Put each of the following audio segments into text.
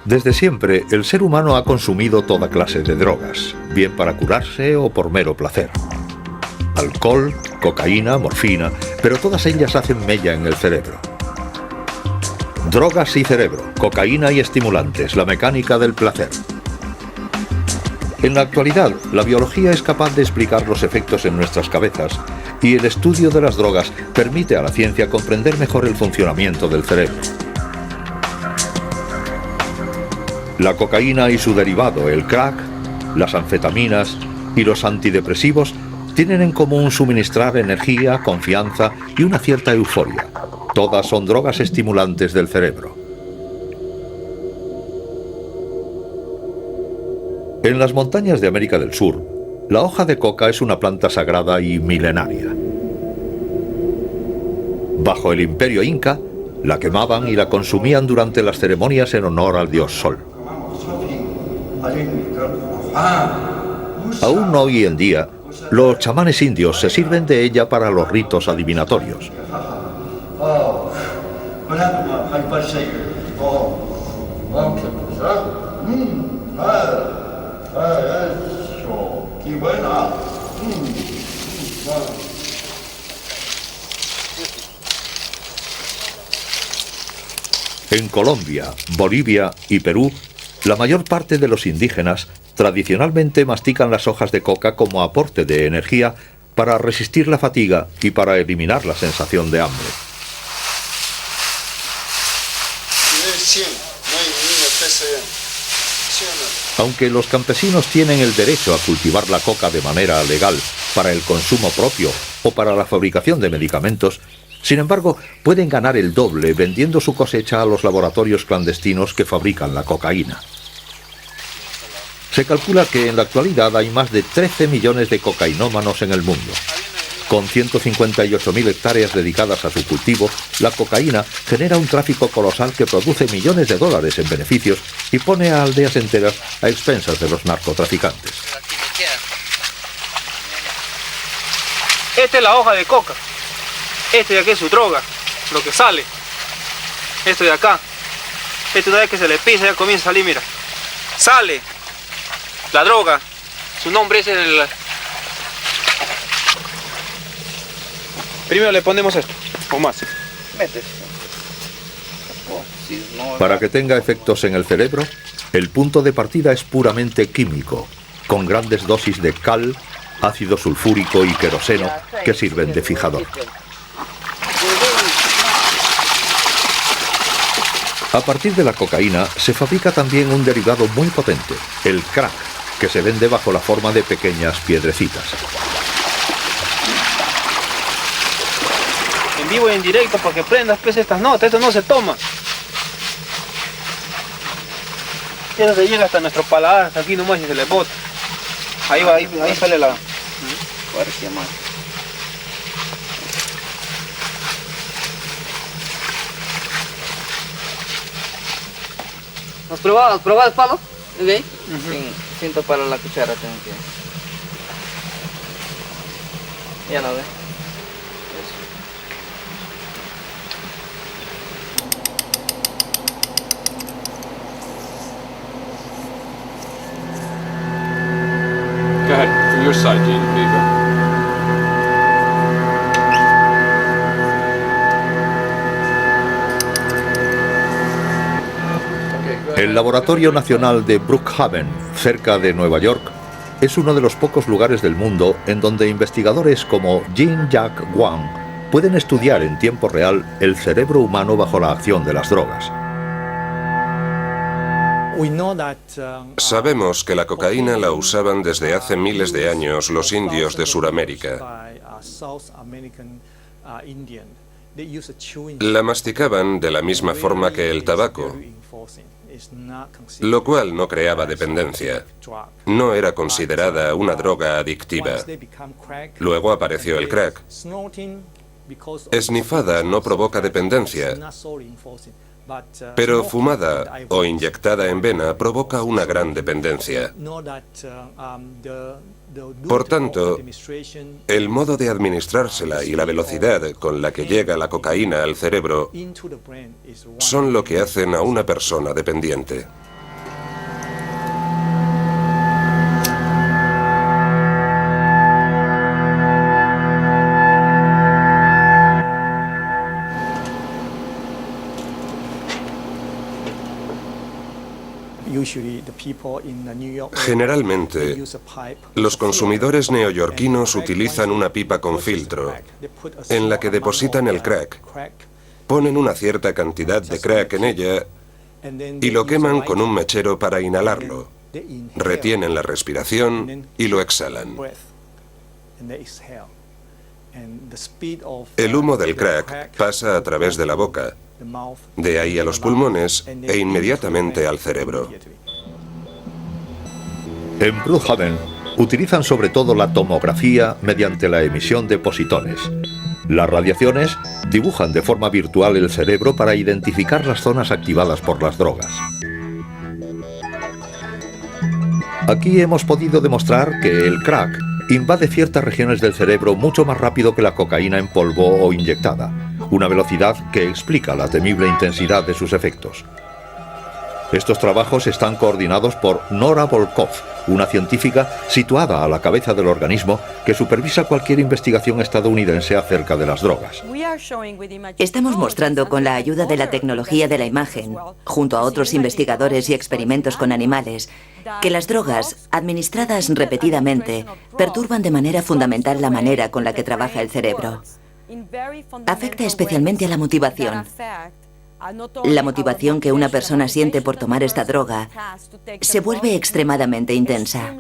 Desde siempre, el ser humano ha consumido toda clase de drogas, bien para curarse o por mero placer. Alcohol, cocaína, morfina, pero todas ellas hacen mella en el cerebro. Drogas y cerebro, cocaína y estimulantes, la mecánica del placer. En la actualidad, la biología es capaz de explicar los efectos en nuestras cabezas y el estudio de las drogas permite a la ciencia comprender mejor el funcionamiento del cerebro. La cocaína y su derivado, el crack, las anfetaminas y los antidepresivos tienen en común suministrar energía, confianza y una cierta euforia. Todas son drogas estimulantes del cerebro. En las montañas de América del Sur, la hoja de coca es una planta sagrada y milenaria. Bajo el imperio inca, la quemaban y la consumían durante las ceremonias en honor al dios Sol. Aún hoy en día, los chamanes indios se sirven de ella para los ritos adivinatorios. En Colombia, Bolivia y Perú, la mayor parte de los indígenas tradicionalmente mastican las hojas de coca como aporte de energía para resistir la fatiga y para eliminar la sensación de hambre. Aunque los campesinos tienen el derecho a cultivar la coca de manera legal para el consumo propio o para la fabricación de medicamentos, sin embargo, pueden ganar el doble vendiendo su cosecha a los laboratorios clandestinos que fabrican la cocaína. Se calcula que en la actualidad hay más de 13 millones de cocainómanos en el mundo. Con 158.000 hectáreas dedicadas a su cultivo, la cocaína genera un tráfico colosal que produce millones de dólares en beneficios y pone a aldeas enteras a expensas de los narcotraficantes. Esta es la hoja de coca. Este de aquí es su droga, lo que sale. Esto de acá. Esto una vez que se le pisa ya comienza a salir, mira. Sale la droga. Su nombre es el... Primero le ponemos esto, o más. Para que tenga efectos en el cerebro, el punto de partida es puramente químico, con grandes dosis de cal, ácido sulfúrico y queroseno que sirven de fijador. A partir de la cocaína se fabrica también un derivado muy potente, el crack, que se vende bajo la forma de pequeñas piedrecitas. En vivo y en directo, porque prendas pues estas notas, esto no se toma. Eso se llega hasta nuestro paladar, hasta aquí nomás y se le bota. Ahí va, ahí sale la... Fuerza más. ¿Has probado el palo? ¿Okay? Siento para la cuchara tengo que... Ya no ve. Go ahead, from your side, Gene. Here you go. El Laboratorio Nacional de Brookhaven, cerca de Nueva York, es uno de los pocos lugares del mundo en donde investigadores como Jean-Jacques Wang pueden estudiar en tiempo real el cerebro humano bajo la acción de las drogas. Sabemos que la cocaína la usaban desde hace miles de años los indios de Sudamérica. La masticaban de la misma forma que el tabaco, lo cual no creaba dependencia. No era considerada una droga adictiva. Luego apareció el crack. Esnifada no provoca dependencia, pero fumada o inyectada en vena provoca una gran dependencia. Por tanto, el modo de administrársela y la velocidad con la que llega la cocaína al cerebro son lo que hacen a una persona dependiente. Generalmente, los consumidores neoyorquinos utilizan una pipa con filtro en la que depositan el crack, ponen una cierta cantidad de crack en ella y lo queman con un mechero para inhalarlo. Retienen la respiración y lo exhalan. El humo del crack pasa a través de la boca, de ahí a los pulmones e inmediatamente al cerebro. En Brookhaven utilizan sobre todo la tomografía mediante la emisión de positones. Las radiaciones dibujan de forma virtual el cerebro para identificar las zonas activadas por las drogas. Aquí hemos podido demostrar que el crack invade ciertas regiones del cerebro mucho más rápido que la cocaína en polvo o inyectada, una velocidad que explica la temible intensidad de sus efectos. Estos trabajos están coordinados por Nora Volkov, una científica situada a la cabeza del organismo que supervisa cualquier investigación estadounidense acerca de las drogas. Estamos mostrando con la ayuda de la tecnología de la imagen, junto a otros investigadores y experimentos con animales, que las drogas, administradas repetidamente, perturban de manera fundamental la manera con la que trabaja el cerebro. Afecta especialmente a la motivación. La motivación que una persona siente por tomar esta droga se vuelve extremadamente intensa.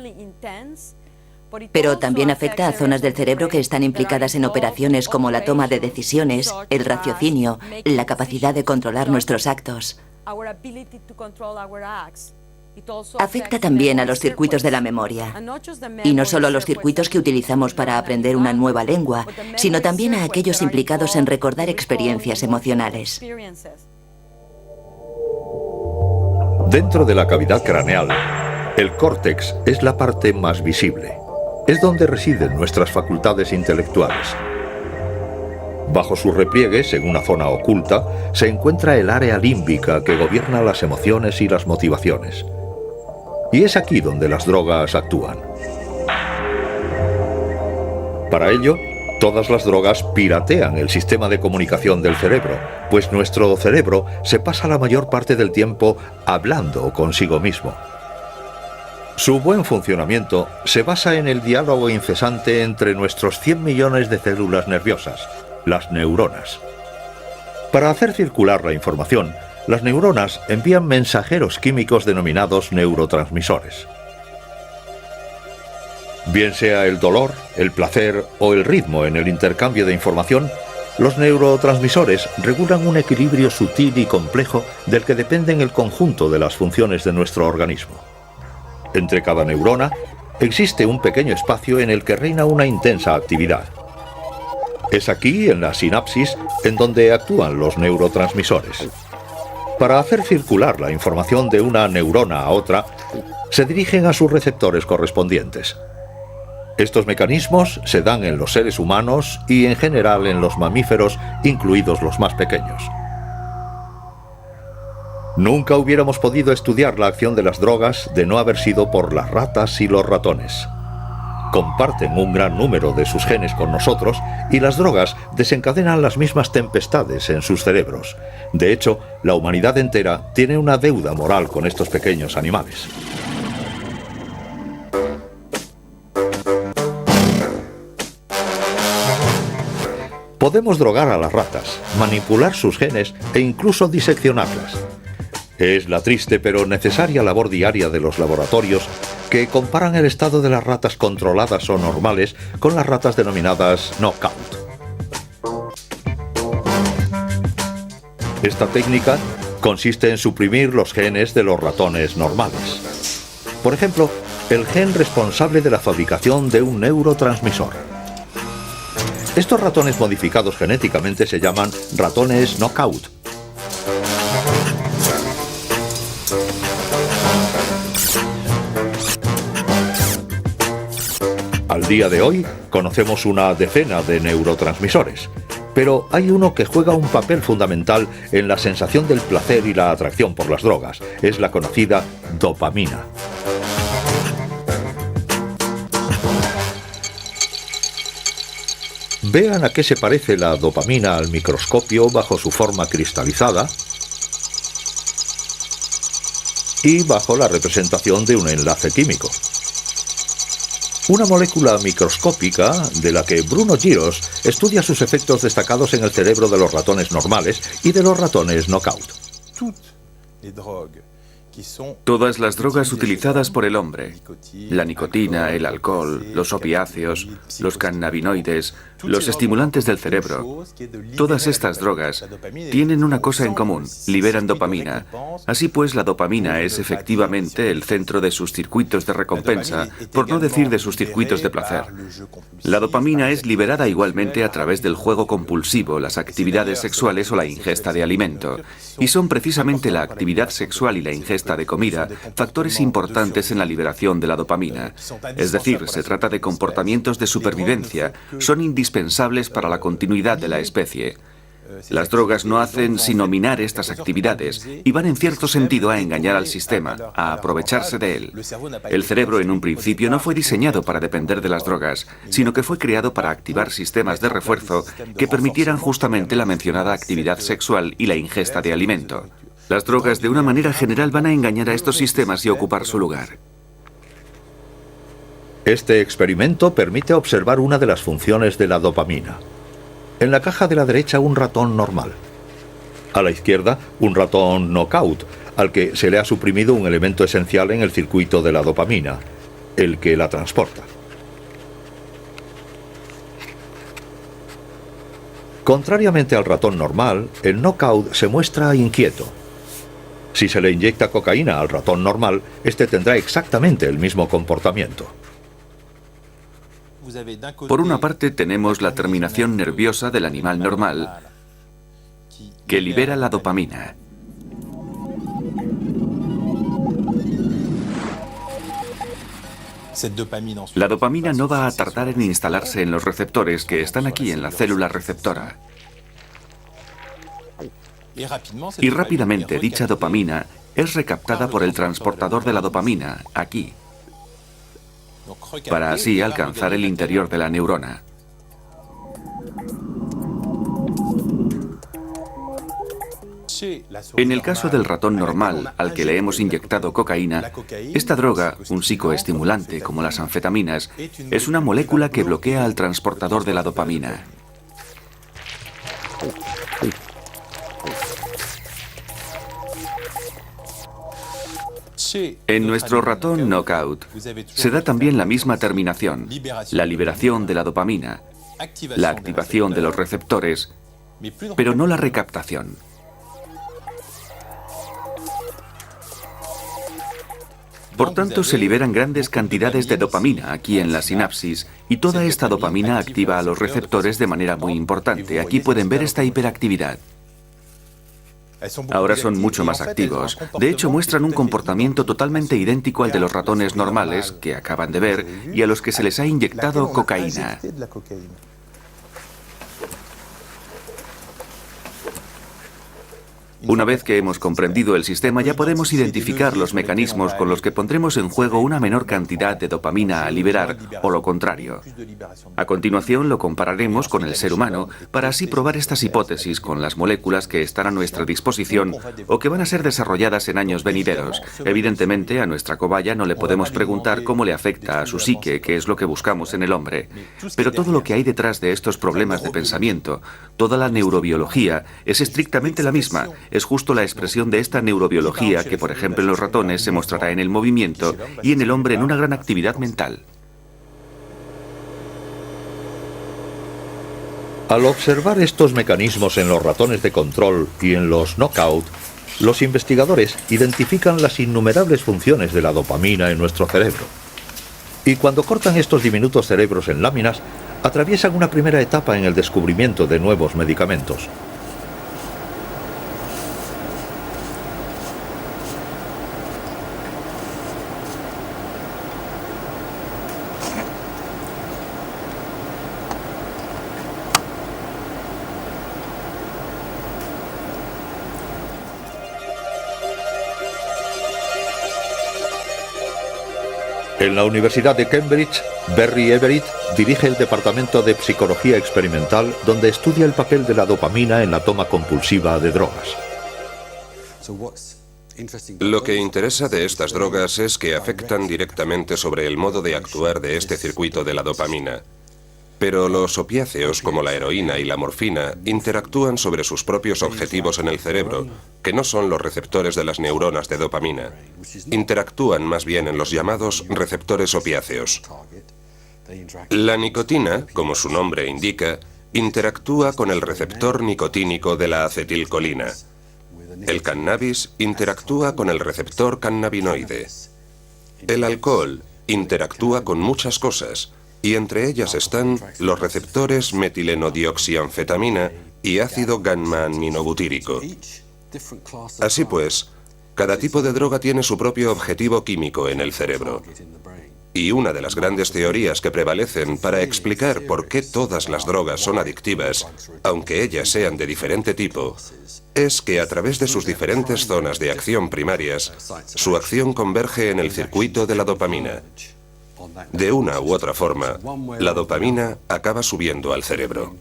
Pero también afecta a zonas del cerebro que están implicadas en operaciones como la toma de decisiones, el raciocinio, la capacidad de controlar nuestros actos. Afecta también a los circuitos de la memoria. Y no solo a los circuitos que utilizamos para aprender una nueva lengua, sino también a aquellos implicados en recordar experiencias emocionales. Dentro de la cavidad craneal, el córtex es la parte más visible. Es donde residen nuestras facultades intelectuales. Bajo sus repliegues, en una zona oculta, se encuentra el área límbica que gobierna las emociones y las motivaciones. Y es aquí donde las drogas actúan. Para ello, todas las drogas piratean el sistema de comunicación del cerebro, pues nuestro cerebro se pasa la mayor parte del tiempo hablando consigo mismo. Su buen funcionamiento se basa en el diálogo incesante entre nuestros 100 millones de células nerviosas, las neuronas. Para hacer circular la información, las neuronas envían mensajeros químicos denominados neurotransmisores. Bien sea el dolor, el placer o el ritmo en el intercambio de información, los neurotransmisores regulan un equilibrio sutil y complejo del que dependen el conjunto de las funciones de nuestro organismo. Entre cada neurona existe un pequeño espacio en el que reina una intensa actividad. Es aquí, en la sinapsis, en donde actúan los neurotransmisores. Para hacer circular la información de una neurona a otra, se dirigen a sus receptores correspondientes. Estos mecanismos se dan en los seres humanos y en general en los mamíferos, incluidos los más pequeños. Nunca hubiéramos podido estudiar la acción de las drogas de no haber sido por las ratas y los ratones. Comparten un gran número de sus genes con nosotros y las drogas desencadenan las mismas tempestades en sus cerebros. De hecho, la humanidad entera tiene una deuda moral con estos pequeños animales. Podemos drogar a las ratas, manipular sus genes e incluso diseccionarlas. Es la triste pero necesaria labor diaria de los laboratorios que comparan el estado de las ratas controladas o normales con las ratas denominadas knockout. Esta técnica consiste en suprimir los genes de los ratones normales. Por ejemplo, el gen responsable de la fabricación de un neurotransmisor. Estos ratones modificados genéticamente se llaman ratones knockout. Al día de hoy conocemos una decena de neurotransmisores, pero hay uno que juega un papel fundamental en la sensación del placer y la atracción por las drogas. Es la conocida dopamina. Vean a qué se parece la dopamina al microscopio bajo su forma cristalizada y bajo la representación de un enlace químico. Una molécula microscópica de la que Bruno Giros estudia sus efectos destacados en el cerebro de los ratones normales y de los ratones knockout. Todas las drogas utilizadas por el hombre, la nicotina, el alcohol, los opiáceos, los cannabinoides, los estimulantes del cerebro, todas estas drogas tienen una cosa en común: liberan dopamina. Así pues, la dopamina es efectivamente el centro de sus circuitos de recompensa, por no decir de sus circuitos de placer. La dopamina es liberada igualmente a través del juego compulsivo, las actividades sexuales o la ingesta de alimento. Y son precisamente la actividad sexual y la ingesta de comida factores importantes en la liberación de la dopamina. Es decir, se trata de comportamientos de supervivencia, son indispensables para la continuidad de la especie. Las drogas no hacen sino minar estas actividades y van en cierto sentido a engañar al sistema, a aprovecharse de él. El cerebro en un principio no fue diseñado para depender de las drogas, sino que fue creado para activar sistemas de refuerzo que permitieran justamente la mencionada actividad sexual y la ingesta de alimento. Las drogas de una manera general van a engañar a estos sistemas y ocupar su lugar. Este experimento permite observar una de las funciones de la dopamina. En la caja de la derecha, un ratón normal. A la izquierda, un ratón knockout, al que se le ha suprimido un elemento esencial en el circuito de la dopamina, el que la transporta. Contrariamente al ratón normal, el knockout se muestra inquieto. Si se le inyecta cocaína al ratón normal, este tendrá exactamente el mismo comportamiento. Por una parte tenemos la terminación nerviosa del animal normal, que libera la dopamina. La dopamina no va a tardar en instalarse en los receptores que están aquí en la célula receptora. Y rápidamente dicha dopamina es recaptada por el transportador de la dopamina, aquí, para así alcanzar el interior de la neurona. En el caso del ratón normal, al que le hemos inyectado cocaína, esta droga, un psicoestimulante como las anfetaminas, es una molécula que bloquea al transportador de la dopamina. En nuestro ratón knockout se da también la misma terminación, la liberación de la dopamina, la activación de los receptores, pero no la recaptación. Por tanto, se liberan grandes cantidades de dopamina aquí en la sinapsis y toda esta dopamina activa a los receptores de manera muy importante. Aquí pueden ver esta hiperactividad. Ahora son mucho más activos. De hecho, muestran un comportamiento totalmente idéntico al de los ratones normales que acaban de ver y a los que se les ha inyectado cocaína. Una vez que hemos comprendido el sistema, ya podemos identificar los mecanismos con los que pondremos en juego una menor cantidad de dopamina a liberar, o lo contrario. A continuación lo compararemos con el ser humano, para así probar estas hipótesis con las moléculas que están a nuestra disposición o que van a ser desarrolladas en años venideros. Evidentemente, a nuestra cobaya no le podemos preguntar cómo le afecta a su psique, que es lo que buscamos en el hombre. Pero todo lo que hay detrás de estos problemas de pensamiento, toda la neurobiología, es estrictamente la misma. Es justo la expresión de esta neurobiología que, por ejemplo, en los ratones se mostrará en el movimiento y en el hombre en una gran actividad mental. Al observar estos mecanismos en los ratones de control y en los knockout, los investigadores identifican las innumerables funciones de la dopamina en nuestro cerebro. Y cuando cortan estos diminutos cerebros en láminas, atraviesan una primera etapa en el descubrimiento de nuevos medicamentos. En la Universidad de Cambridge, Barry Everett dirige el Departamento de Psicología Experimental, donde estudia el papel de la dopamina en la toma compulsiva de drogas. Lo que interesa de estas drogas es que afectan directamente sobre el modo de actuar de este circuito de la dopamina. Pero los opiáceos, como la heroína y la morfina, interactúan sobre sus propios objetivos en el cerebro, que no son los receptores de las neuronas de dopamina. Interactúan más bien en los llamados receptores opiáceos. La nicotina, como su nombre indica, interactúa con el receptor nicotínico de la acetilcolina. El cannabis interactúa con el receptor cannabinoide. El alcohol interactúa con muchas cosas, y entre ellas están los receptores metilenodioxianfetamina y ácido gamma-aminobutírico. Así pues, cada tipo de droga tiene su propio objetivo químico en el cerebro. Y una de las grandes teorías que prevalecen para explicar por qué todas las drogas son adictivas, aunque ellas sean de diferente tipo, es que a través de sus diferentes zonas de acción primarias, su acción converge en el circuito de la dopamina. De una u otra forma, la dopamina acaba subiendo al cerebro.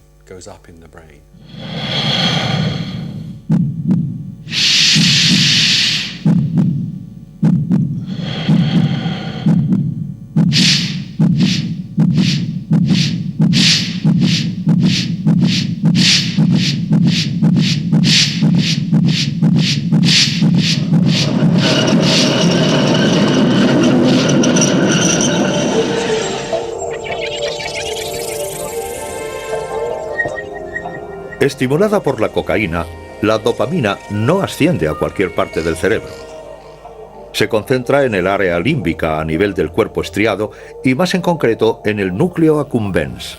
Estimulada por la cocaína, la dopamina no asciende a cualquier parte del cerebro. Se concentra en el área límbica a nivel del cuerpo estriado y más en concreto en el núcleo accumbens.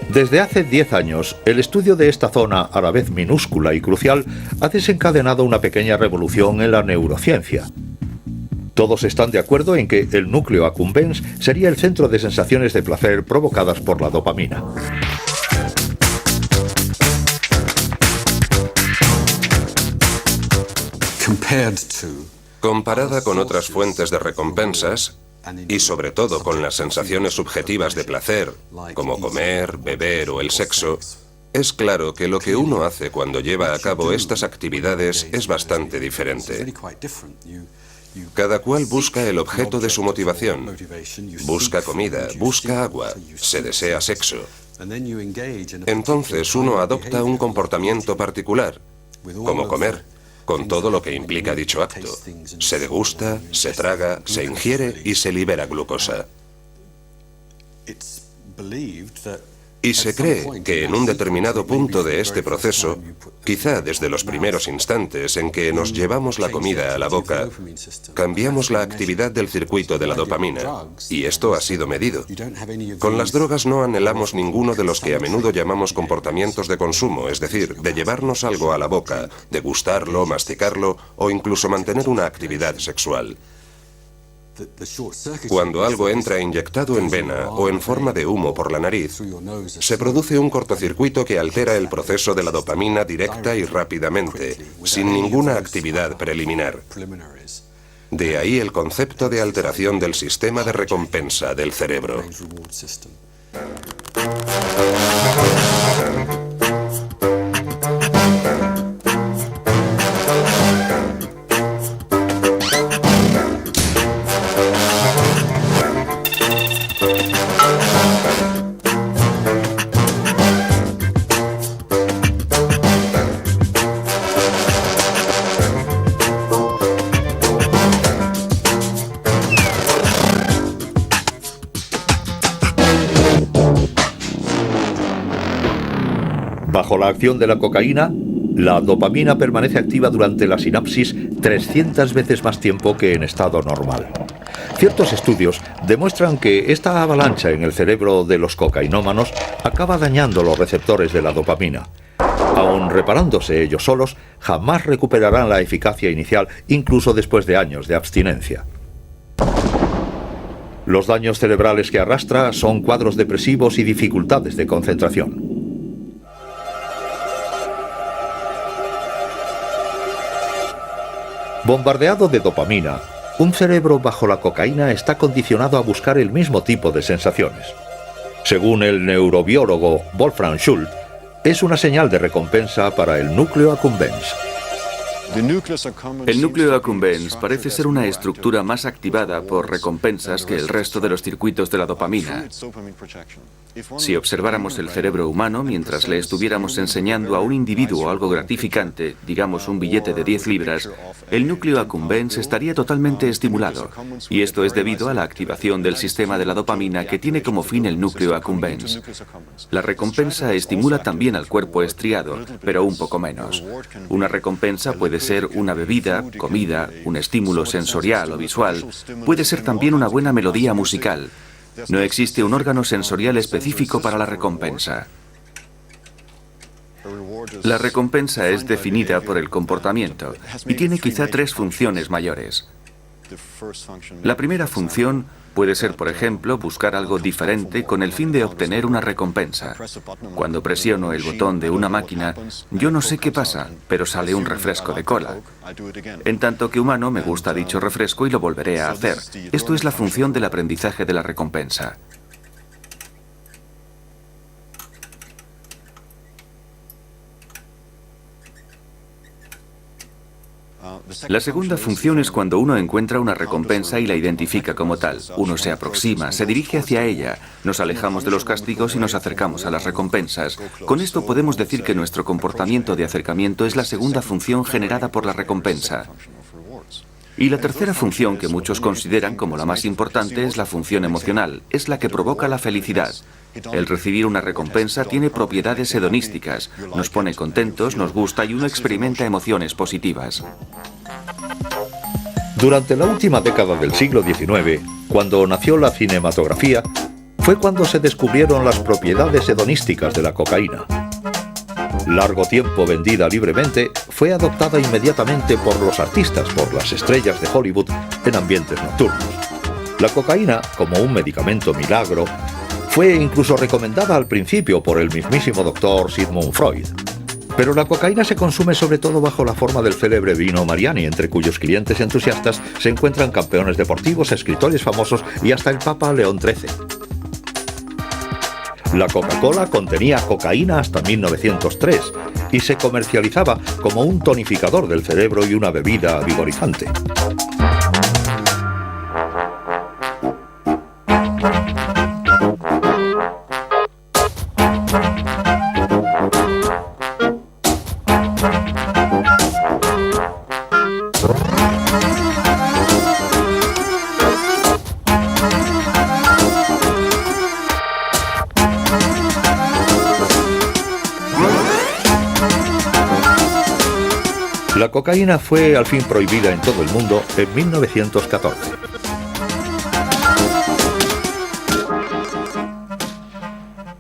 Desde hace 10 años, el estudio de esta zona, a la vez minúscula y crucial, ha desencadenado una pequeña revolución en la neurociencia. Todos están de acuerdo en que el núcleo accumbens sería el centro de sensaciones de placer provocadas por la dopamina. Comparada con otras fuentes de recompensas, y sobre todo con las sensaciones subjetivas de placer, como comer, beber o el sexo, es claro que lo que uno hace cuando lleva a cabo estas actividades es bastante diferente. Cada cual busca el objeto de su motivación. Busca comida, busca agua, se desea sexo. Entonces uno adopta un comportamiento particular, como comer, con todo lo que implica dicho acto. Se degusta, se traga, se ingiere y se libera glucosa. Y se cree que en un determinado punto de este proceso, quizá desde los primeros instantes en que nos llevamos la comida a la boca, cambiamos la actividad del circuito de la dopamina, y esto ha sido medido. Con las drogas no anhelamos ninguno de los que a menudo llamamos comportamientos de consumo, es decir, de llevarnos algo a la boca, de gustarlo, masticarlo o incluso mantener una actividad sexual. Cuando algo entra inyectado en vena o en forma de humo por la nariz, se produce un cortocircuito que altera el proceso de la dopamina directa y rápidamente, sin ninguna actividad preliminar. De ahí el concepto de alteración del sistema de recompensa del cerebro. Bajo la acción de la cocaína, la dopamina permanece activa durante la sinapsis 300 veces más tiempo que en estado normal. Ciertos estudios demuestran que esta avalancha en el cerebro de los cocainómanos acaba dañando los receptores de la dopamina. Aun reparándose ellos solos, jamás recuperarán la eficacia inicial, incluso después de años de abstinencia. Los daños cerebrales que arrastra son cuadros depresivos y dificultades de concentración. Bombardeado de dopamina, un cerebro bajo la cocaína está condicionado a buscar el mismo tipo de sensaciones. Según el neurobiólogo Wolfram Schultz, es una señal de recompensa para el núcleo accumbens. El núcleo accumbens parece ser una estructura más activada por recompensas que el resto de los circuitos de la dopamina. Si observáramos el cerebro humano mientras le estuviéramos enseñando a un individuo algo gratificante, digamos un billete de 10 libras, el núcleo accumbens estaría totalmente estimulado. Y esto es debido a la activación del sistema de la dopamina que tiene como fin el núcleo accumbens. La recompensa estimula también al cuerpo estriado, pero un poco menos. Una recompensa puede ser una bebida, comida, un estímulo sensorial o visual. Puede ser también una buena melodía musical. No existe un órgano sensorial específico para la recompensa. La recompensa es definida por el comportamiento y tiene quizá 3 funciones mayores. La primera función puede ser, por ejemplo, buscar algo diferente con el fin de obtener una recompensa. Cuando presiono el botón de una máquina, yo no sé qué pasa, pero sale un refresco de cola. En tanto que humano me gusta dicho refresco y lo volveré a hacer. Esto es la función del aprendizaje de la recompensa. La segunda función es cuando uno encuentra una recompensa y la identifica como tal. Uno se aproxima, se dirige hacia ella, nos alejamos de los castigos y nos acercamos a las recompensas. Con esto podemos decir que nuestro comportamiento de acercamiento es la segunda función generada por la recompensa. Y la tercera función que muchos consideran como la más importante es la función emocional, es la que provoca la felicidad. El recibir una recompensa tiene propiedades hedonísticas, nos pone contentos, nos gusta y uno experimenta emociones positivas. Durante la última década del siglo XIX, cuando nació la cinematografía, fue cuando se descubrieron las propiedades hedonísticas de la cocaína. Largo tiempo vendida libremente, fue adoptada inmediatamente por los artistas, por las estrellas de Hollywood, en ambientes nocturnos. La cocaína, como un medicamento milagro, fue incluso recomendada al principio por el mismísimo doctor Sigmund Freud. Pero la cocaína se consume sobre todo bajo la forma del célebre vino Mariani, entre cuyos clientes entusiastas se encuentran campeones deportivos, escritores famosos y hasta el Papa León XIII. La Coca-Cola contenía cocaína hasta 1903 y se comercializaba como un tonificador del cerebro y una bebida vigorizante. La cocaína fue al fin prohibida en todo el mundo en 1914.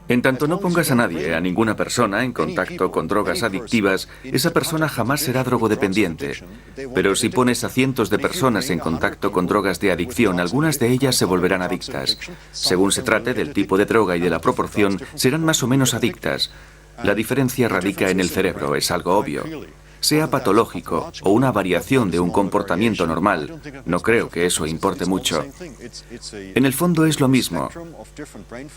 En tanto no pongas a nadie, a ninguna persona, en contacto con drogas adictivas, esa persona jamás será drogodependiente. Pero si pones a cientos de personas en contacto con drogas de adicción, algunas de ellas se volverán adictas. Según se trate del tipo de droga y de la proporción, serán más o menos adictas. La diferencia radica en el cerebro, es algo obvio. Sea patológico o una variación de un comportamiento normal, no creo que eso importe mucho. En el fondo es lo mismo.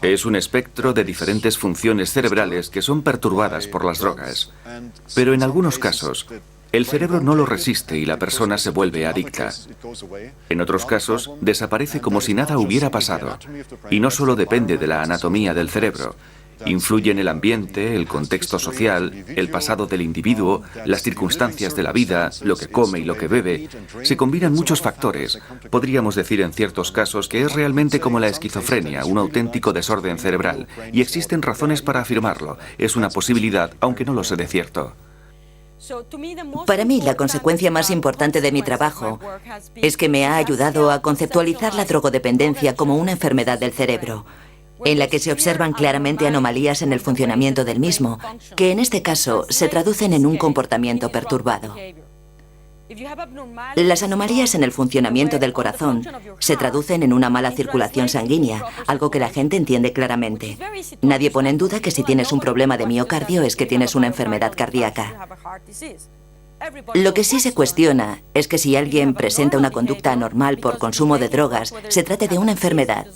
Es un espectro de diferentes funciones cerebrales que son perturbadas por las drogas. Pero en algunos casos, el cerebro no lo resiste y la persona se vuelve adicta. En otros casos, desaparece como si nada hubiera pasado. Y no solo depende de la anatomía del cerebro. Influyen el ambiente, el contexto social, el pasado del individuo, las circunstancias de la vida, lo que come y lo que bebe. Se combinan muchos factores. Podríamos decir en ciertos casos que es realmente como la esquizofrenia, un auténtico desorden cerebral. Y existen razones para afirmarlo. Es una posibilidad, aunque no lo sé de cierto. Para mí, la consecuencia más importante de mi trabajo es que me ha ayudado a conceptualizar la drogodependencia como una enfermedad del cerebro, en la que se observan claramente anomalías en el funcionamiento del mismo, que en este caso se traducen en un comportamiento perturbado. Las anomalías en el funcionamiento del corazón se traducen en una mala circulación sanguínea, algo que la gente entiende claramente. Nadie pone en duda que si tienes un problema de miocardio es que tienes una enfermedad cardíaca. Lo que sí se cuestiona es que si alguien presenta una conducta anormal por consumo de drogas, se trate de una enfermedad.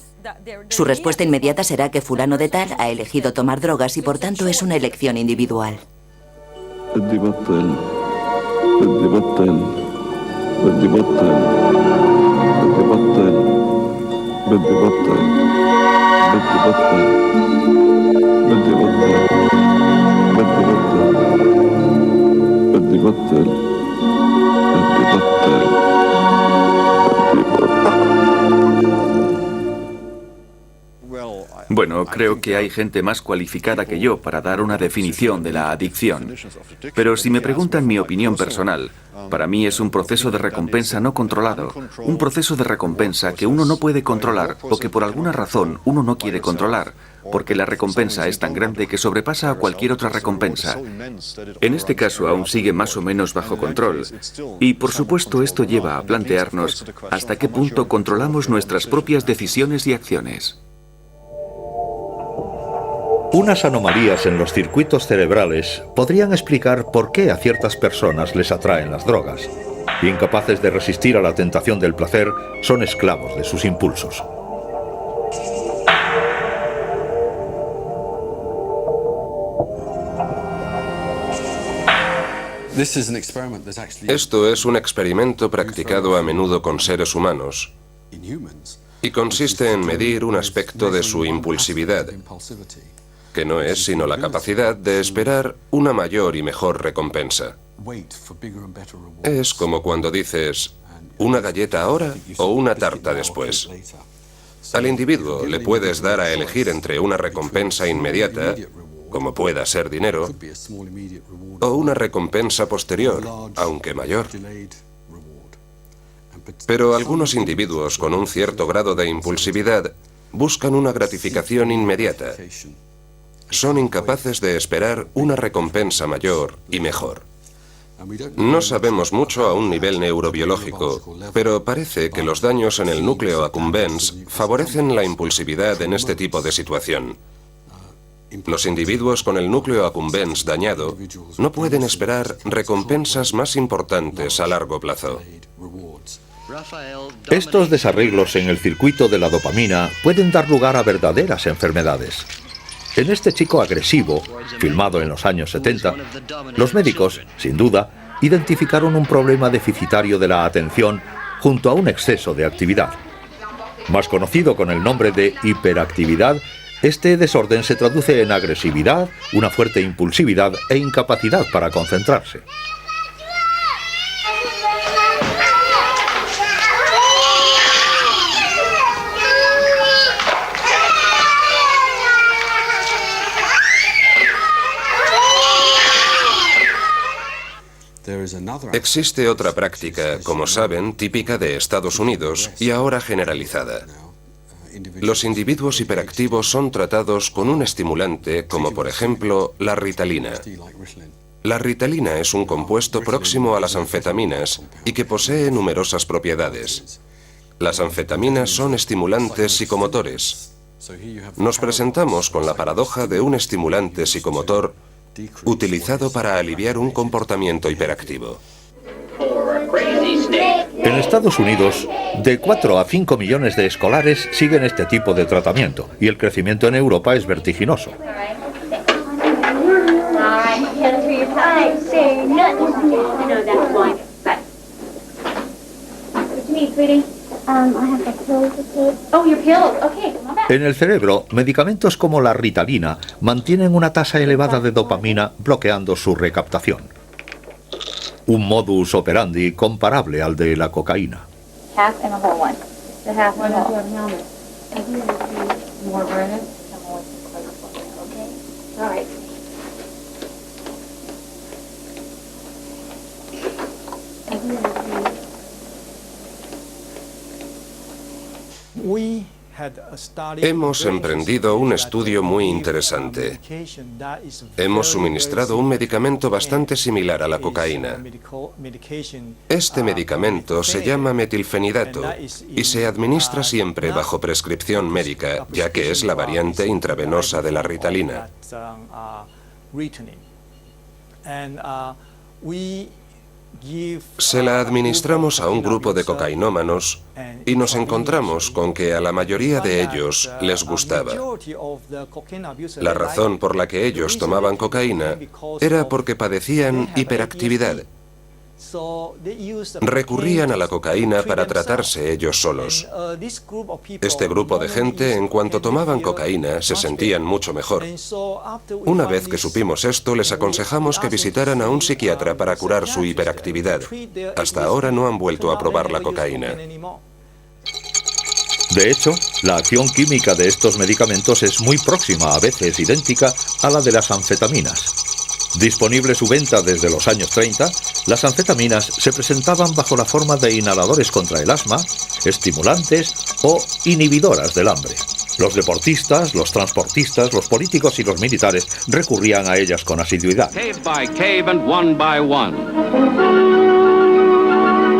Su respuesta inmediata será que fulano de tal ha elegido tomar drogas y por tanto es una elección individual. Bueno, creo que hay gente más cualificada que yo para dar una definición de la adicción. Pero si me preguntan mi opinión personal, para mí es un proceso de recompensa no controlado. Un proceso de recompensa que uno no puede controlar o que por alguna razón uno no quiere controlar, porque la recompensa es tan grande que sobrepasa a cualquier otra recompensa. En este caso aún sigue más o menos bajo control. Y por supuesto esto lleva a plantearnos hasta qué punto controlamos nuestras propias decisiones y acciones. Unas anomalías en los circuitos cerebrales podrían explicar por qué a ciertas personas les atraen las drogas. Incapaces de resistir a la tentación del placer, son esclavos de sus impulsos. Esto es un experimento practicado a menudo con seres humanos y consiste en medir un aspecto de su impulsividad, que no es sino la capacidad de esperar una mayor y mejor recompensa. Es como cuando dices, ¿una galleta ahora o una tarta después? Al individuo le puedes dar a elegir entre una recompensa inmediata, como pueda ser dinero, o una recompensa posterior, aunque mayor. Pero algunos individuos con un cierto grado de impulsividad buscan una gratificación inmediata. Son incapaces de esperar una recompensa mayor y mejor. No sabemos mucho a un nivel neurobiológico, pero parece que los daños en el núcleo accumbens favorecen la impulsividad en este tipo de situación. Los individuos con el núcleo accumbens dañado no pueden esperar recompensas más importantes a largo plazo. Estos desarreglos en el circuito de la dopamina pueden dar lugar a verdaderas enfermedades. En este chico agresivo, filmado en los años 70, los médicos, sin duda, identificaron un problema deficitario de la atención junto a un exceso de actividad. Más conocido con el nombre de hiperactividad, este desorden se traduce en agresividad, una fuerte impulsividad e incapacidad para concentrarse. Existe otra práctica, como saben, típica de Estados Unidos y ahora generalizada. Los individuos hiperactivos son tratados con un estimulante como por ejemplo la ritalina. La ritalina es un compuesto próximo a las anfetaminas y que posee numerosas propiedades. Las anfetaminas son estimulantes psicomotores. Nos presentamos con la paradoja de un estimulante psicomotor utilizado para aliviar un comportamiento hiperactivo. En Estados Unidos, de 4 a 5 millones de escolares siguen este tipo de tratamiento y el crecimiento en Europa es vertiginoso. En el cerebro, medicamentos como la ritalina mantienen una tasa elevada de dopamina bloqueando su recaptación. Un modus operandi comparable al de la cocaína. Hemos emprendido un estudio muy interesante. Hemos suministrado un medicamento bastante similar a la cocaína. Este medicamento se llama metilfenidato y se administra siempre bajo prescripción médica, ya que es la variante intravenosa de la ritalina. Se la administramos a un grupo de cocainómanos y nos encontramos con que a la mayoría de ellos les gustaba. La razón por la que ellos tomaban cocaína era porque padecían hiperactividad. Recurrían a la cocaína para tratarse ellos solos. Este grupo de gente, en cuanto tomaban cocaína, se sentían mucho mejor. Una vez que supimos esto, les aconsejamos que visitaran a un psiquiatra para curar su hiperactividad. Hasta ahora no han vuelto a probar la cocaína. De hecho, la acción química de estos medicamentos es muy próxima, a veces idéntica, a la de las anfetaminas. Disponible su venta desde los años 30, las anfetaminas se presentaban bajo la forma de inhaladores contra el asma, estimulantes o inhibidoras del hambre. Los deportistas, los transportistas, los políticos y los militares recurrían a ellas con asiduidad.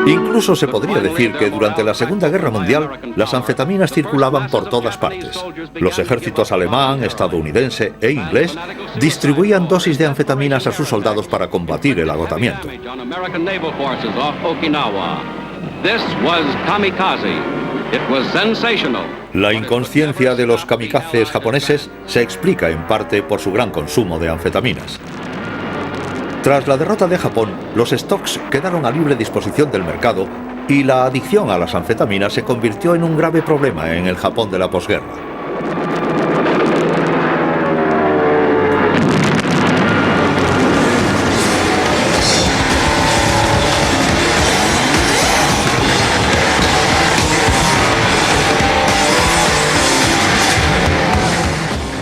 Incluso se podría decir que durante la Segunda Guerra Mundial las anfetaminas circulaban por todas partes. Los ejércitos alemán, estadounidense e inglés distribuían dosis de anfetaminas a sus soldados para combatir el agotamiento. La inconsciencia de los kamikazes japoneses se explica en parte por su gran consumo de anfetaminas. Tras la derrota de Japón, los stocks quedaron a libre disposición del mercado y la adicción a las anfetaminas se convirtió en un grave problema en el Japón de la posguerra.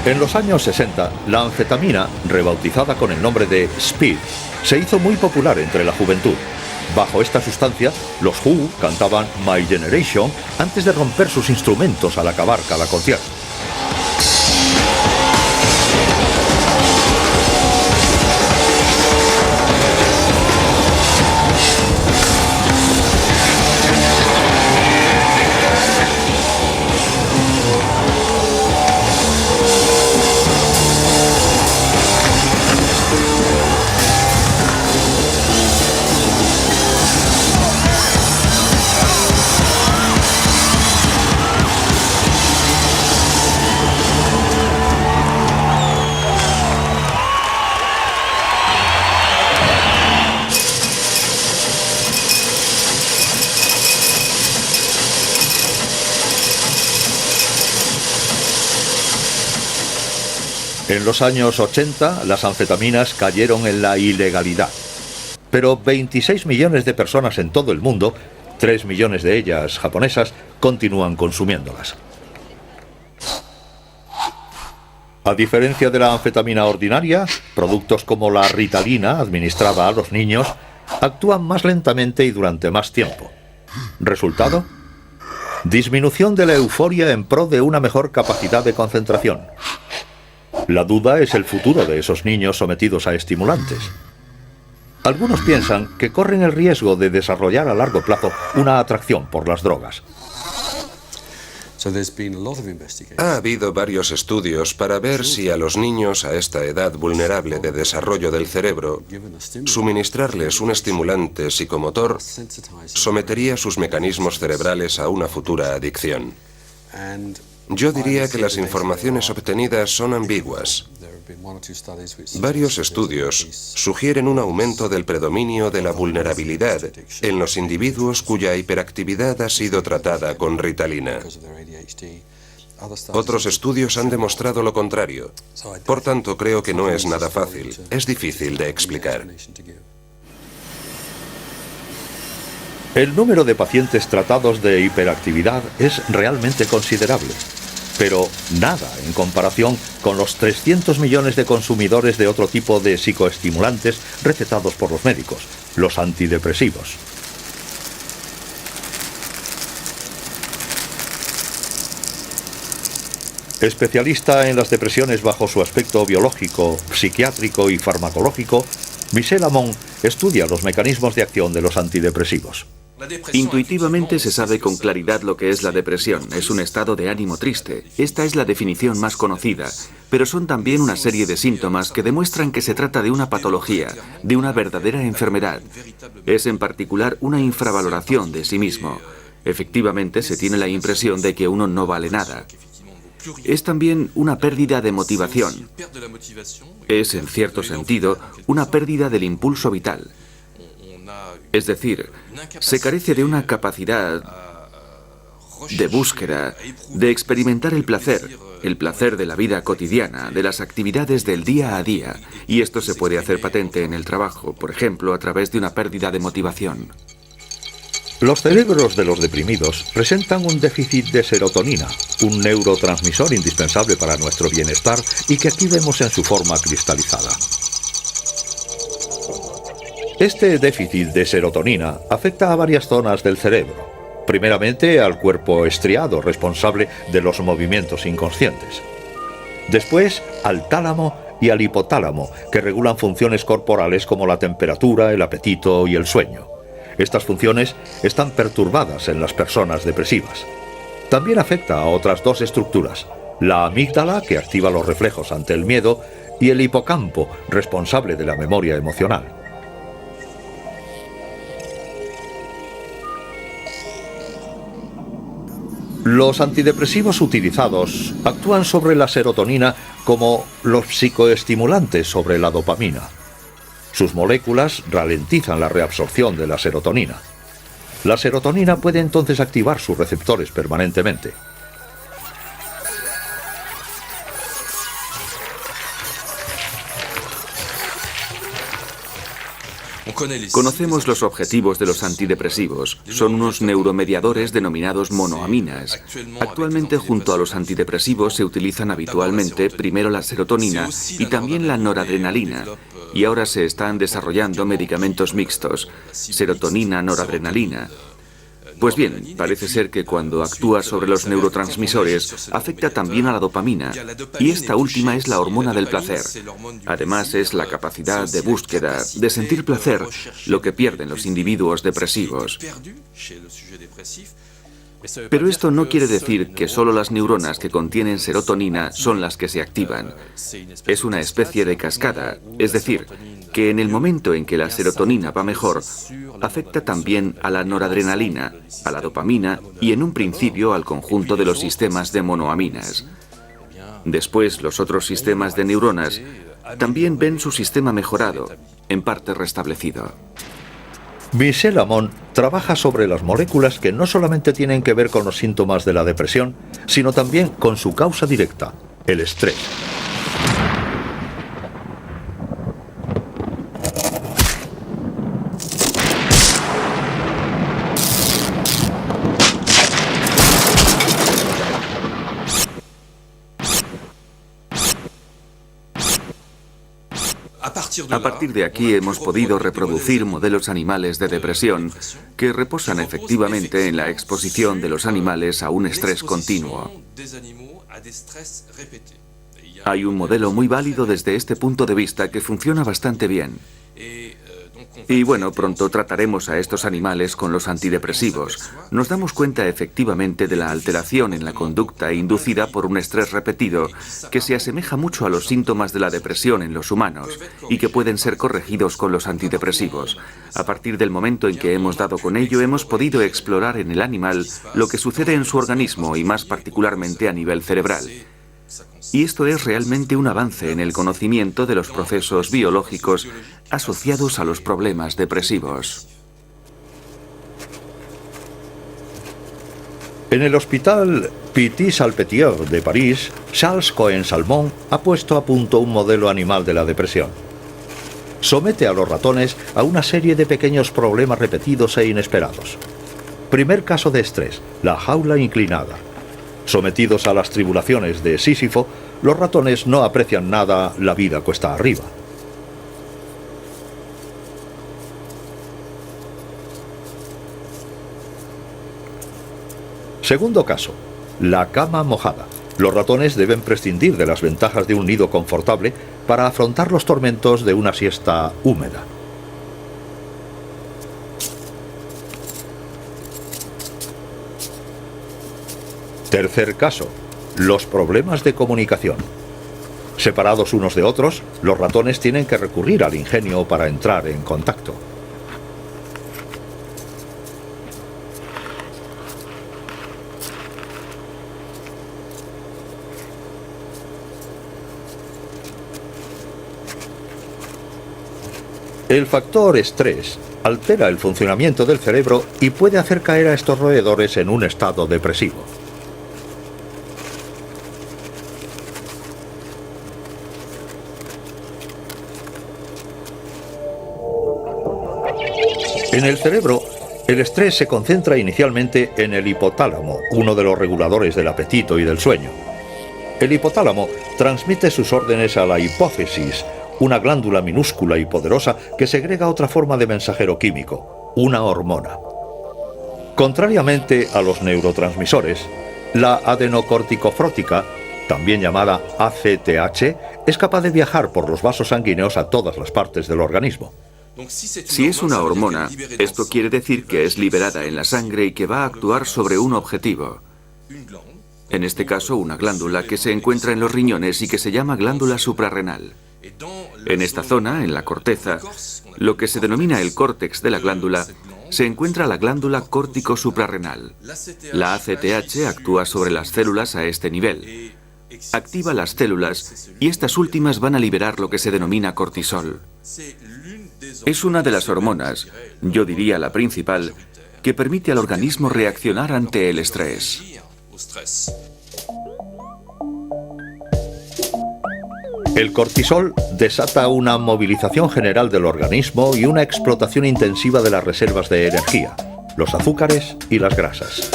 En los años 60, la anfetamina, rebautizada con el nombre de Speed, se hizo muy popular entre la juventud. Bajo esta sustancia, los Who cantaban My Generation antes de romper sus instrumentos al acabar cada concierto. En los años 80, las anfetaminas cayeron en la ilegalidad. Pero 26 millones de personas en todo el mundo, 3 millones de ellas japonesas, continúan consumiéndolas. A diferencia de la anfetamina ordinaria, productos como la Ritalina, administrada a los niños, actúan más lentamente y durante más tiempo. ¿Resultado? Disminución de la euforia en pro de una mejor capacidad de concentración. La duda es el futuro de esos niños sometidos a estimulantes. Algunos piensan que corren el riesgo de desarrollar a largo plazo una atracción por las drogas. Ha habido varios estudios para ver si a los niños a esta edad vulnerable de desarrollo del cerebro, suministrarles un estimulante psicomotor sometería sus mecanismos cerebrales a una futura adicción. Yo diría que las informaciones obtenidas son ambiguas. Varios estudios sugieren un aumento del predominio de la vulnerabilidad en los individuos cuya hiperactividad ha sido tratada con Ritalina. Otros estudios han demostrado lo contrario. Por tanto, creo que no es nada fácil. Es difícil de explicar. El número de pacientes tratados de hiperactividad es realmente considerable, pero nada en comparación con los 300 millones de consumidores de otro tipo de psicoestimulantes recetados por los médicos, los antidepresivos. Especialista en las depresiones bajo su aspecto biológico, psiquiátrico y farmacológico, Michel Amon estudia los mecanismos de acción de los antidepresivos. Intuitivamente se sabe con claridad lo que es la depresión. Es un estado de ánimo triste. Esta es la definición más conocida. Pero son también una serie de síntomas que demuestran que se trata de una patología, de una verdadera enfermedad. Es en particular una infravaloración de sí mismo. Efectivamente, se tiene la impresión de que uno no vale nada. Es también una pérdida de motivación. Es, en cierto sentido, una pérdida del impulso vital. Es decir, se carece de una capacidad de búsqueda, de experimentar el placer de la vida cotidiana, de las actividades del día a día. Y esto se puede hacer patente en el trabajo, por ejemplo, a través de una pérdida de motivación. Los cerebros de los deprimidos presentan un déficit de serotonina, un neurotransmisor indispensable para nuestro bienestar y que aquí vemos en su forma cristalizada. Este déficit de serotonina afecta a varias zonas del cerebro. Primeramente al cuerpo estriado, responsable de los movimientos inconscientes. Después al tálamo y al hipotálamo, que regulan funciones corporales como la temperatura, el apetito y el sueño. Estas funciones están perturbadas en las personas depresivas. También afecta a otras dos estructuras, la amígdala, que activa los reflejos ante el miedo, y el hipocampo, responsable de la memoria emocional. Los antidepresivos utilizados actúan sobre la serotonina como los psicoestimulantes sobre la dopamina. Sus moléculas ralentizan la reabsorción de la serotonina. La serotonina puede entonces activar sus receptores permanentemente. Conocemos los objetivos de los antidepresivos. Son unos neuromediadores denominados monoaminas. Actualmente, junto a los antidepresivos se utilizan habitualmente primero la serotonina y también la noradrenalina. Y ahora se están desarrollando medicamentos mixtos, serotonina-noradrenalina. Pues bien, parece ser que cuando actúa sobre los neurotransmisores, afecta también a la dopamina, y esta última es la hormona del placer. Además, es la capacidad de búsqueda, de sentir placer, lo que pierden los individuos depresivos. Pero esto no quiere decir que solo las neuronas que contienen serotonina son las que se activan. Es una especie de cascada, es decir, que en el momento en que la serotonina va mejor, afecta también a la noradrenalina, a la dopamina y en un principio al conjunto de los sistemas de monoaminas. Después, los otros sistemas de neuronas también ven su sistema mejorado, en parte restablecido. Michel Ammon trabaja sobre las moléculas que no solamente tienen que ver con los síntomas de la depresión, sino también con su causa directa, el estrés. A partir de aquí hemos podido reproducir modelos animales de depresión que reposan efectivamente en la exposición de los animales a un estrés continuo. Hay un modelo muy válido desde este punto de vista que funciona bastante bien. Y bueno, pronto trataremos a estos animales con los antidepresivos. Nos damos cuenta efectivamente de la alteración en la conducta inducida por un estrés repetido que se asemeja mucho a los síntomas de la depresión en los humanos y que pueden ser corregidos con los antidepresivos. A partir del momento en que hemos dado con ello, hemos podido explorar en el animal lo que sucede en su organismo y más particularmente a nivel cerebral. Y esto es realmente un avance en el conocimiento de los procesos biológicos asociados a los problemas depresivos. En el Hospital Petit-Salpêtrière de París, Charles Cohen-Salmon ha puesto a punto un modelo animal de la depresión. Somete a los ratones a una serie de pequeños problemas repetidos e inesperados. Primer caso de estrés, la jaula inclinada. Sometidos a las tribulaciones de Sísifo, los ratones no aprecian nada la vida cuesta arriba. Segundo caso, la cama mojada. Los ratones deben prescindir de las ventajas de un nido confortable para afrontar los tormentos de una siesta húmeda. Tercer caso, los problemas de comunicación. Separados unos de otros, los ratones tienen que recurrir al ingenio para entrar en contacto. El factor estrés altera el funcionamiento del cerebro y puede hacer caer a estos roedores en un estado depresivo. En el cerebro, el estrés se concentra inicialmente en el hipotálamo, uno de los reguladores del apetito y del sueño. El hipotálamo transmite sus órdenes a la hipófisis, una glándula minúscula y poderosa que segrega otra forma de mensajero químico, una hormona. Contrariamente a los neurotransmisores, la adenocorticofrótica, también llamada ACTH, es capaz de viajar por los vasos sanguíneos a todas las partes del organismo. Si es una hormona, esto quiere decir que es liberada en la sangre y que va a actuar sobre un objetivo. En este caso, una glándula que se encuentra en los riñones y que se llama glándula suprarrenal. En esta zona, en la corteza, lo que se denomina el córtex de la glándula, se encuentra la glándula córtico-suprarrenal. La ACTH actúa sobre las células a este nivel. Activa las células y estas últimas van a liberar lo que se denomina cortisol. Es una de las hormonas, yo diría la principal, que permite al organismo reaccionar ante el estrés. El cortisol desata una movilización general del organismo y una explotación intensiva de las reservas de energía, los azúcares y las grasas.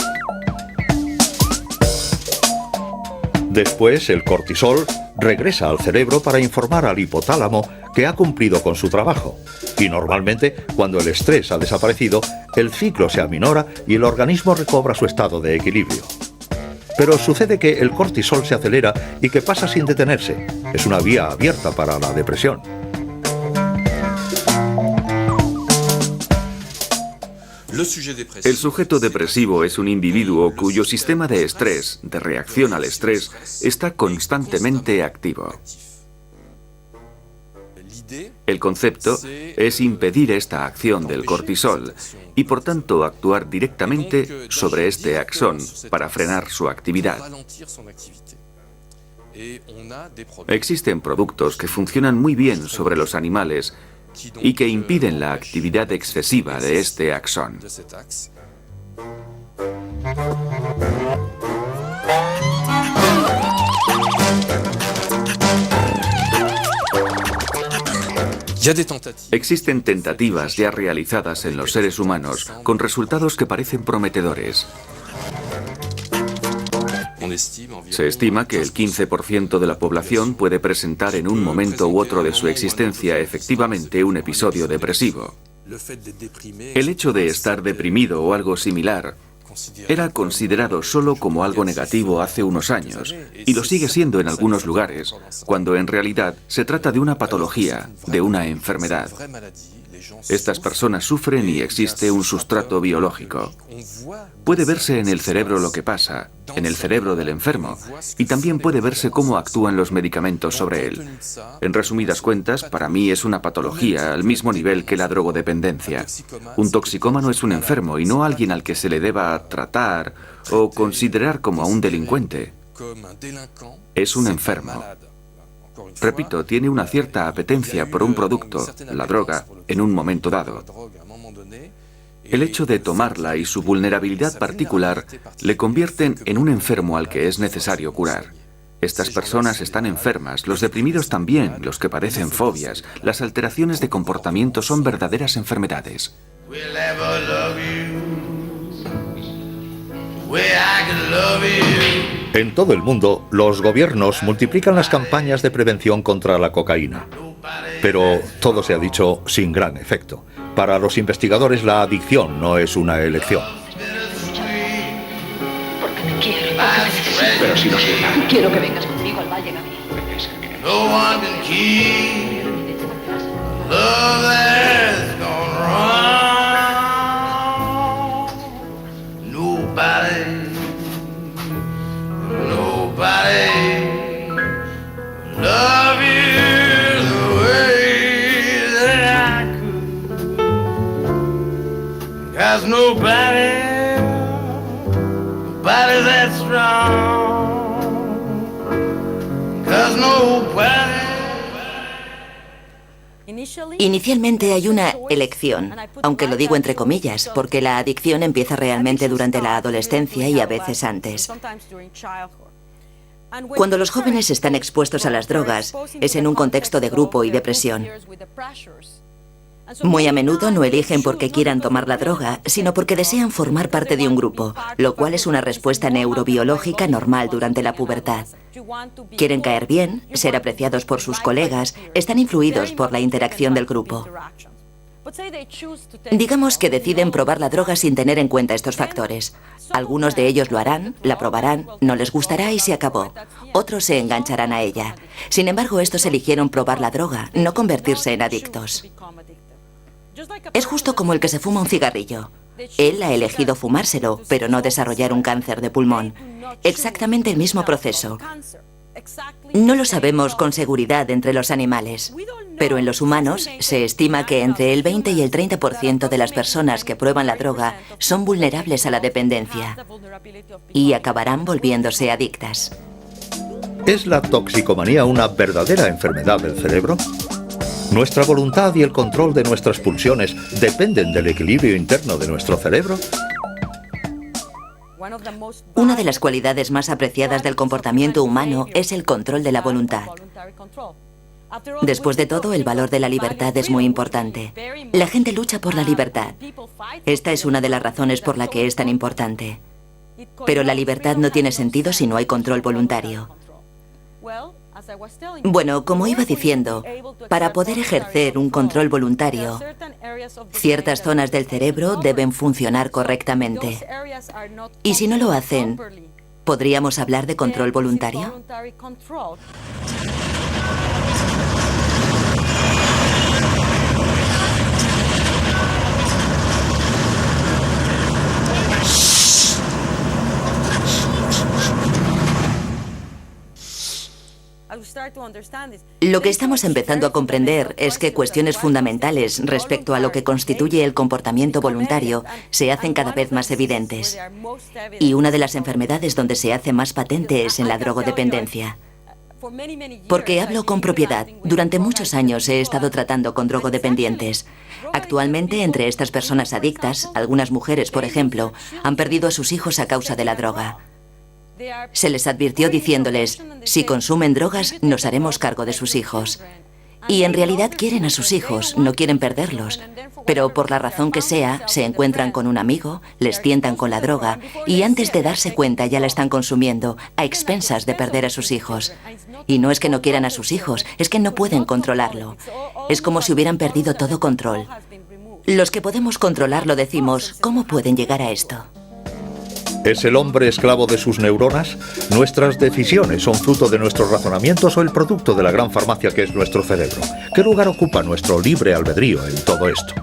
Después, el cortisol regresa al cerebro para informar al hipotálamo que ha cumplido con su trabajo. Y normalmente, cuando el estrés ha desaparecido, el ciclo se aminora y el organismo recobra su estado de equilibrio. Pero sucede que el cortisol se acelera y que pasa sin detenerse. Es una vía abierta para la depresión. El sujeto depresivo es un individuo cuyo sistema de estrés, de reacción al estrés, está constantemente activo. El concepto es impedir esta acción del cortisol y por tanto actuar directamente sobre este axón para frenar su actividad. Existen productos que funcionan muy bien sobre los animales y que impiden la actividad excesiva de este axón. Existen tentativas ya realizadas en los seres humanos con resultados que parecen prometedores. Se estima que el 15% de la población puede presentar en un momento u otro de su existencia efectivamente un episodio depresivo. El hecho de estar deprimido o algo similar era considerado solo como algo negativo hace unos años, y lo sigue siendo en algunos lugares, cuando en realidad se trata de una patología, de una enfermedad. Estas personas sufren y existe un sustrato biológico. Puede verse en el cerebro lo que pasa, en el cerebro del enfermo, y también puede verse cómo actúan los medicamentos sobre él. En resumidas cuentas, para mí es una patología al mismo nivel que la drogodependencia. Un toxicómano es un enfermo y no alguien al que se le deba tratar o considerar como a un delincuente. Es un enfermo. Repito, tiene una cierta apetencia por un producto, la droga, en un momento dado. El hecho de tomarla y su vulnerabilidad particular le convierten en un enfermo al que es necesario curar. Estas personas están enfermas, los deprimidos también, los que padecen fobias. Las alteraciones de comportamiento son verdaderas enfermedades. En todo el mundo, los gobiernos multiplican las campañas de prevención contra la cocaína. Pero todo se ha dicho sin gran efecto. Para los investigadores, la adicción no es una elección. Porque te quiero, porque me necesito. Pero si no sé nada. Quiero que vengas conmigo al Valle, Gabriel. No one can keep love that's gone wrong. Nobody nobody that strong, 'cause nobody. Inicialmente hay una elección, aunque lo digo entre comillas, porque la adicción empieza realmente durante la adolescencia y a veces antes. Cuando los jóvenes están expuestos a las drogas, es en un contexto de grupo y de presión. Muy a menudo no eligen porque quieran tomar la droga, sino porque desean formar parte de un grupo, lo cual es una respuesta neurobiológica normal durante la pubertad. Quieren caer bien, ser apreciados por sus colegas, están influidos por la interacción del grupo. Digamos que deciden probar la droga sin tener en cuenta estos factores. Algunos de ellos lo harán, la probarán, no les gustará y se acabó. Otros se engancharán a ella. Sin embargo, estos eligieron probar la droga, no convertirse en adictos. Es justo como el que se fuma un cigarrillo. Él ha elegido fumárselo, pero no desarrollar un cáncer de pulmón. Exactamente el mismo proceso. No lo sabemos con seguridad entre los animales, pero en los humanos se estima que entre el 20 y el 30% de las personas que prueban la droga son vulnerables a la dependencia y acabarán volviéndose adictas. ¿Es la toxicomanía una verdadera enfermedad del cerebro? ¿Nuestra voluntad y el control de nuestras pulsiones dependen del equilibrio interno de nuestro cerebro? Una de las cualidades más apreciadas del comportamiento humano es el control de la voluntad. Después de todo, el valor de la libertad es muy importante. La gente lucha por la libertad. Esta es una de las razones por la que es tan importante. Pero la libertad no tiene sentido si no hay control voluntario. Bueno, como iba diciendo, para poder ejercer un control voluntario, ciertas zonas del cerebro deben funcionar correctamente. Y si no lo hacen, ¿podríamos hablar de control voluntario? Lo que estamos empezando a comprender es que cuestiones fundamentales respecto a lo que constituye el comportamiento voluntario se hacen cada vez más evidentes. Y una de las enfermedades donde se hace más patente es en la drogodependencia. Porque hablo con propiedad. Durante muchos años he estado tratando con drogodependientes. Actualmente, entre estas personas adictas, algunas mujeres, por ejemplo, han perdido a sus hijos a causa de la droga. Se les advirtió diciéndoles, si consumen drogas, nos haremos cargo de sus hijos. Y en realidad quieren a sus hijos, no quieren perderlos. Pero por la razón que sea, se encuentran con un amigo, les tientan con la droga y antes de darse cuenta ya la están consumiendo, a expensas de perder a sus hijos. Y no es que no quieran a sus hijos, es que no pueden controlarlo. Es como si hubieran perdido todo control. Los que podemos controlarlo decimos, ¿cómo pueden llegar a esto? ¿Es el hombre esclavo de sus neuronas? ¿Nuestras decisiones son fruto de nuestros razonamientos o el producto de la gran farmacia que es nuestro cerebro? ¿Qué lugar ocupa nuestro libre albedrío en todo esto?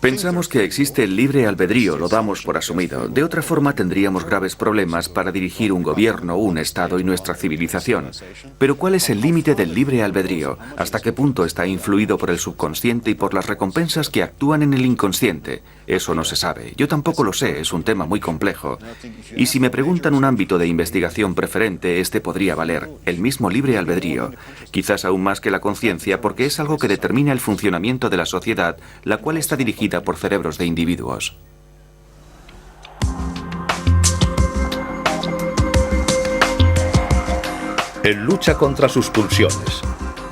Pensamos que existe el libre albedrío, lo damos por asumido. De otra forma tendríamos graves problemas para dirigir un gobierno, un Estado y nuestra civilización. Pero ¿cuál es el límite del libre albedrío? ¿Hasta qué punto está influido por el subconsciente y por las recompensas que actúan en el inconsciente? Eso no se sabe. Yo tampoco lo sé, es un tema muy complejo. Y si me preguntan un ámbito de investigación preferente, este podría valer, el mismo libre albedrío. Quizás aún más que la conciencia, porque es algo que determina el funcionamiento de la sociedad, la cual está dirigida por cerebros de individuos. En lucha contra sus pulsiones,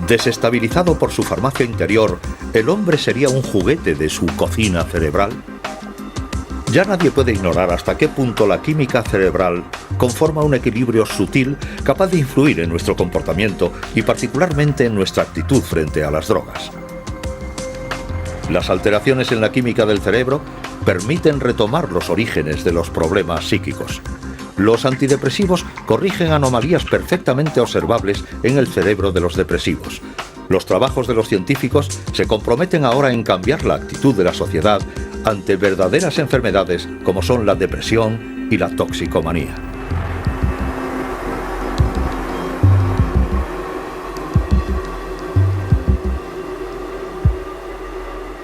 desestabilizado por su farmacia interior, ¿el hombre sería un juguete de su cocina cerebral? Ya nadie puede ignorar hasta qué punto la química cerebral conforma un equilibrio sutil capaz de influir en nuestro comportamiento y particularmente en nuestra actitud frente a las drogas. Las alteraciones en la química del cerebro permiten retomar los orígenes de los problemas psíquicos. Los antidepresivos corrigen anomalías perfectamente observables en el cerebro de los depresivos. Los trabajos de los científicos se comprometen ahora en cambiar la actitud de la sociedad ante verdaderas enfermedades como son la depresión y la toxicomanía.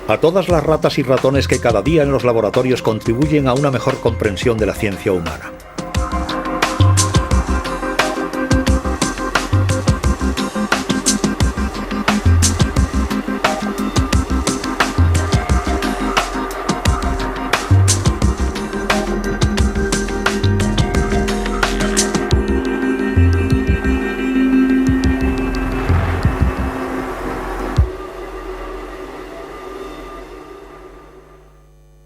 A todas las ratas y ratones que cada día en los laboratorios contribuyen a una mejor comprensión de la ciencia humana.